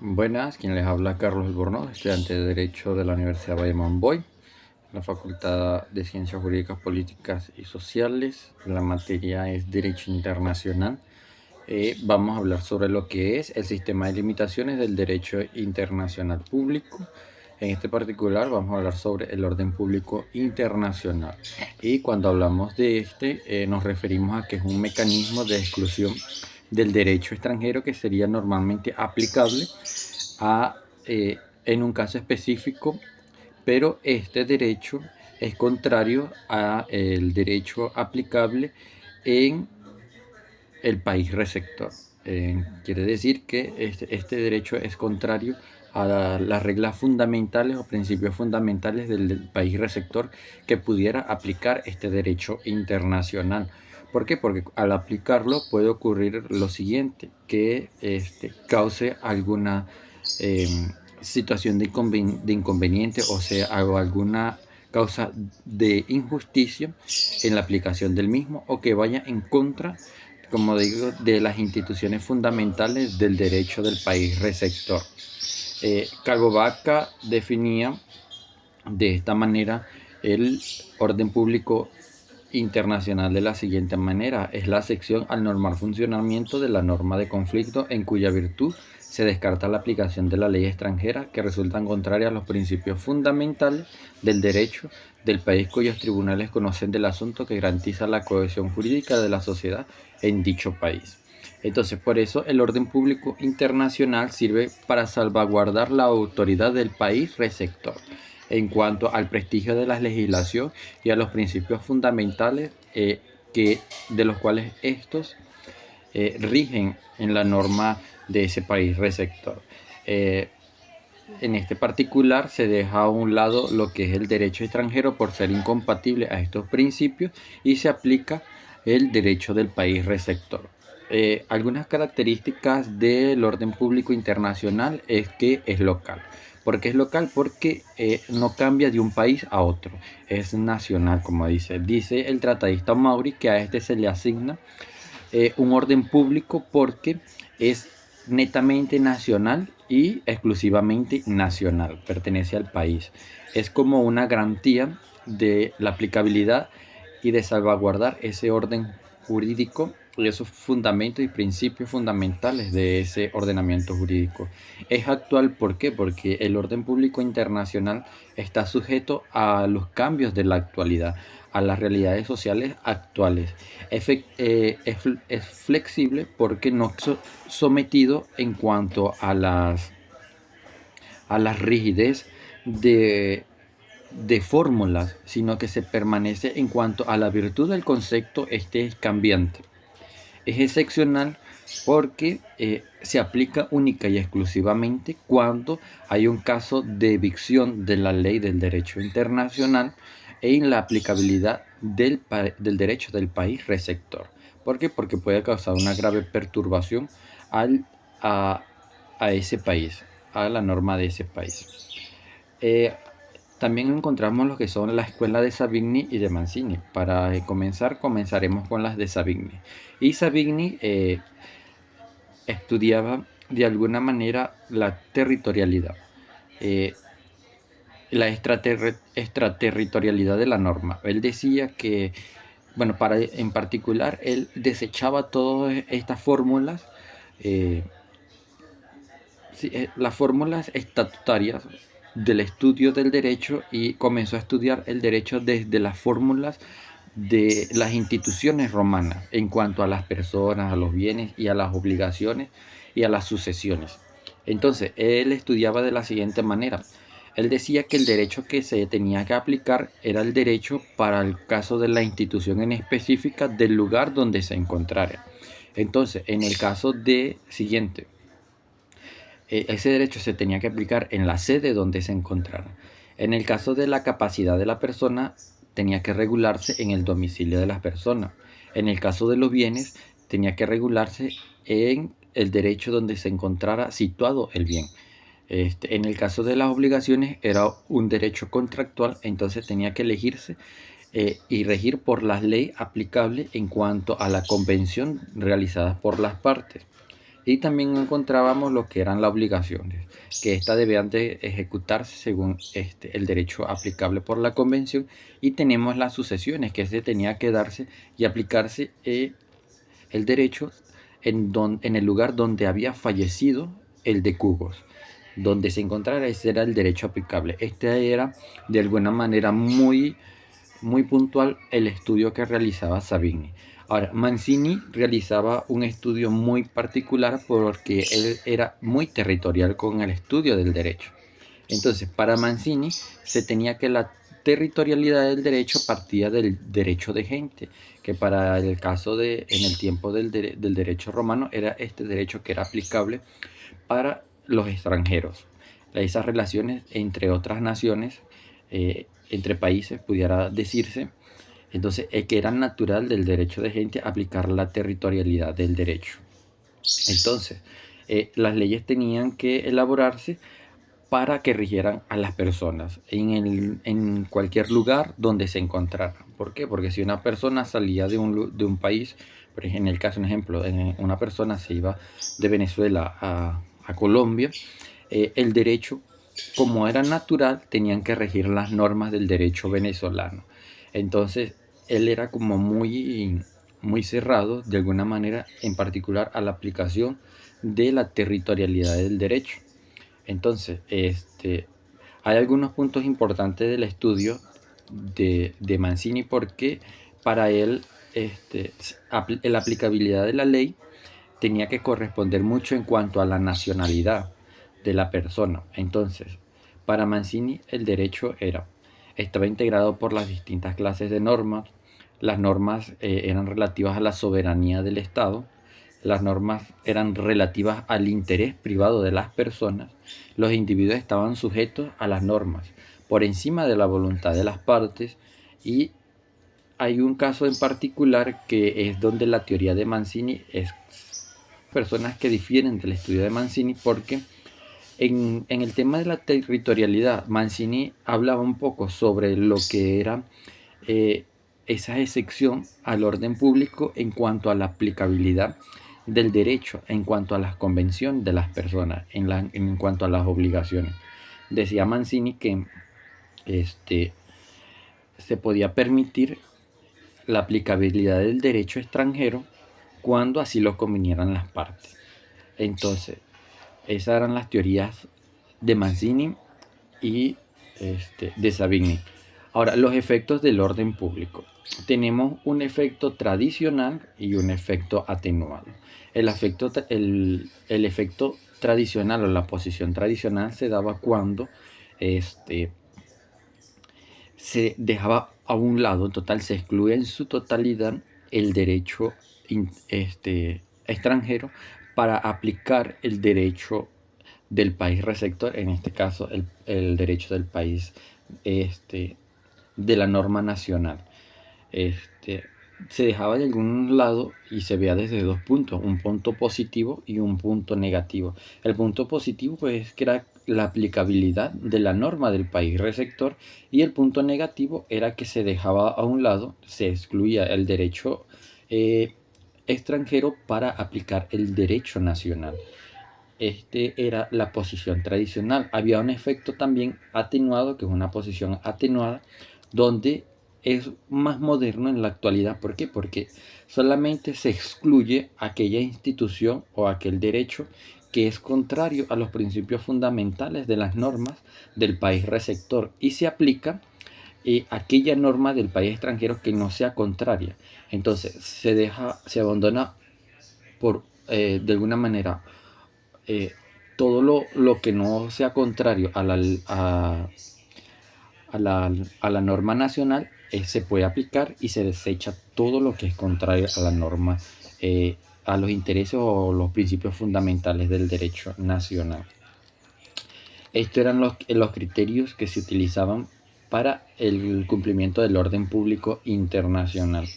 Buenas, quien les habla Carlos Albornoz, estudiante de Derecho de la Universidad Valle Monboy, la Facultad de Ciencias Jurídicas, Políticas y Sociales. La materia es Derecho Internacional. Vamos a hablar sobre lo que es el sistema de limitaciones del derecho internacional público. En este particular vamos a hablar sobre el orden público internacional. Y cuando hablamos de nos referimos a que es un mecanismo de exclusión del derecho extranjero que sería normalmente aplicable a, en un caso específico, pero este derecho es contrario al derecho aplicable en el país receptor. Quiere decir que este derecho es contrario a las reglas fundamentales o principios fundamentales del país receptor que pudiera aplicar este derecho internacional. ¿Por qué? Porque al aplicarlo puede ocurrir lo siguiente, que cause alguna eh, situación de inconveniente, o sea, alguna causa de injusticia en la aplicación del mismo, o que vaya en contra, como digo, de las instituciones fundamentales del derecho del país receptor. Calvo Vaca definía de esta manera el orden público internacional de la siguiente manera: es la sección al normal funcionamiento de la norma de conflicto en cuya virtud se descarta la aplicación de la ley extranjera que resultan contrarias a los principios fundamentales del derecho del país cuyos tribunales conocen del asunto, que garantiza la cohesión jurídica de la sociedad en dicho país. Entonces, por eso el orden público internacional sirve para salvaguardar la autoridad del país receptor en cuanto al prestigio de la legislación y a los principios fundamentales de los cuales estos rigen en la norma de ese país receptor. En este particular se deja a un lado lo que es el derecho extranjero por ser incompatible a estos principios, y se aplica el derecho del país receptor. Algunas características del orden público internacional es que es local. ¿Por qué es local? Porque no cambia de un país a otro, es nacional, como dice el tratadista Mauri, que a este se le asigna un orden público porque es netamente nacional y exclusivamente nacional, pertenece al país. Es como una garantía de la aplicabilidad y de salvaguardar ese orden jurídico y esos fundamentos y principios fundamentales de ese ordenamiento jurídico. Es actual, ¿por qué? Porque el orden público internacional está sujeto a los cambios de la actualidad, a las realidades sociales actuales. Es flexible porque no es sometido en cuanto a la rigidez de fórmulas, sino que se permanece en cuanto a la virtud del concepto. Este es cambiante. Es excepcional porque se aplica única y exclusivamente cuando hay un caso de evicción de la ley del derecho internacional en la aplicabilidad del derecho del país receptor. ¿Por qué? Porque puede causar una grave perturbación al, a, a ese país, a la norma de ese país. También encontramos lo que son la escuela de Savigny y de Mancini. Para comenzaremos con las de Savigny. Y Savigny estudiaba de alguna manera la territorialidad, eh, la extraterritorialidad de la norma. Él decía que, bueno, en particular, él desechaba todas estas fórmulas, eh, las fórmulas estatutarias del estudio del derecho, y comenzó a estudiar el derecho desde las fórmulas de las instituciones romanas en cuanto a las personas, a los bienes y a las obligaciones y a las sucesiones. Entonces, él estudiaba de la siguiente manera. Él decía que el derecho que se tenía que aplicar era el derecho para el caso de la institución en específica del lugar donde se encontrara. Entonces, en el caso de siguiente, ese derecho se tenía que aplicar en la sede donde se encontrara. En el caso de la capacidad de la persona, tenía que regularse en el domicilio de las personas. En el caso de los bienes, tenía que regularse en el derecho donde se encontrara situado el bien. En el caso de las obligaciones, era un derecho contractual, entonces tenía que elegirse y regir por la ley aplicable en cuanto a la convención realizada por las partes. Y también encontrábamos lo que eran las obligaciones, que éstas debían de ejecutarse según el derecho aplicable por la Convención, y tenemos las sucesiones, que se tenía que darse y aplicarse el derecho en el lugar donde había fallecido el de Cugos. Donde se encontrara, ese era el derecho aplicable. Este era de alguna manera muy puntual el estudio que realizaba Savigny. Ahora, Mancini realizaba un estudio muy particular porque él era muy territorial con el estudio del derecho. Entonces, para Mancini se tenía que la territorialidad del derecho partía del derecho de gente, que para el caso en el tiempo del derecho romano, era este derecho que era aplicable para los extranjeros. Esas relaciones entre otras naciones, entre países, pudiera decirse, entonces es que era natural del derecho de gente aplicar la territorialidad del derecho. Entonces, las leyes tenían que elaborarse para que rigieran a las personas en cualquier lugar donde se encontraran. ¿Por qué? Porque si una persona salía de un país, por ejemplo, en el caso, un ejemplo, una persona se iba de Venezuela a Colombia, el derecho, como era natural, tenían que regir las normas del derecho venezolano. Entonces, él era como muy cerrado, de alguna manera, en particular a la aplicación de la territorialidad del derecho. Entonces, hay algunos puntos importantes del estudio de Mancini, porque para él la aplicabilidad de la ley tenía que corresponder mucho en cuanto a la nacionalidad de la persona. Entonces, para Mancini el derecho estaba integrado por las distintas clases de normas. Las normas eran relativas a la soberanía del Estado. Las normas eran relativas al interés privado de las personas. Los individuos estaban sujetos a las normas por encima de la voluntad de las partes, y hay un caso en particular que es donde la teoría de Mancini es personas que difieren del estudio de Mancini, porque en el tema de la territorialidad, Mancini hablaba un poco sobre lo que era esa excepción al orden público en cuanto a la aplicabilidad del derecho, en cuanto a las convenciones de las personas, en cuanto a las obligaciones. Decía Mancini que se podía permitir la aplicabilidad del derecho extranjero cuando así lo convinieran las partes. Entonces, esas eran las teorías de Mancini y de Savigny. Ahora, los efectos del orden público. Tenemos un efecto tradicional y un efecto atenuado. El efecto tradicional, o la posición tradicional, se daba cuando se dejaba a un lado, en total, se excluye en su totalidad el derecho extranjero para aplicar el derecho del país receptor, en este caso el derecho del país de la norma nacional. Se dejaba de algún lado y se veía desde dos puntos, un punto positivo y un punto negativo. El punto positivo, pues, que era la aplicabilidad de la norma del país receptor, y el punto negativo era que se dejaba a un lado, se excluía el derecho extranjero para aplicar el derecho nacional. Era la posición tradicional. Había un efecto también atenuado, que es una posición atenuada, donde es más moderno en la actualidad. ¿Por qué? Porque solamente se excluye aquella institución o aquel derecho que es contrario a los principios fundamentales de las normas del país receptor, y se aplica aquella norma del país extranjero que no sea contraria. Entonces se abandona de alguna manera todo lo que no sea contrario a la norma nacional, se puede aplicar, y se desecha todo lo que es contrario a la norma, a los intereses o los principios fundamentales del derecho nacional. Estos eran los criterios que se utilizaban para el cumplimiento del orden público internacional.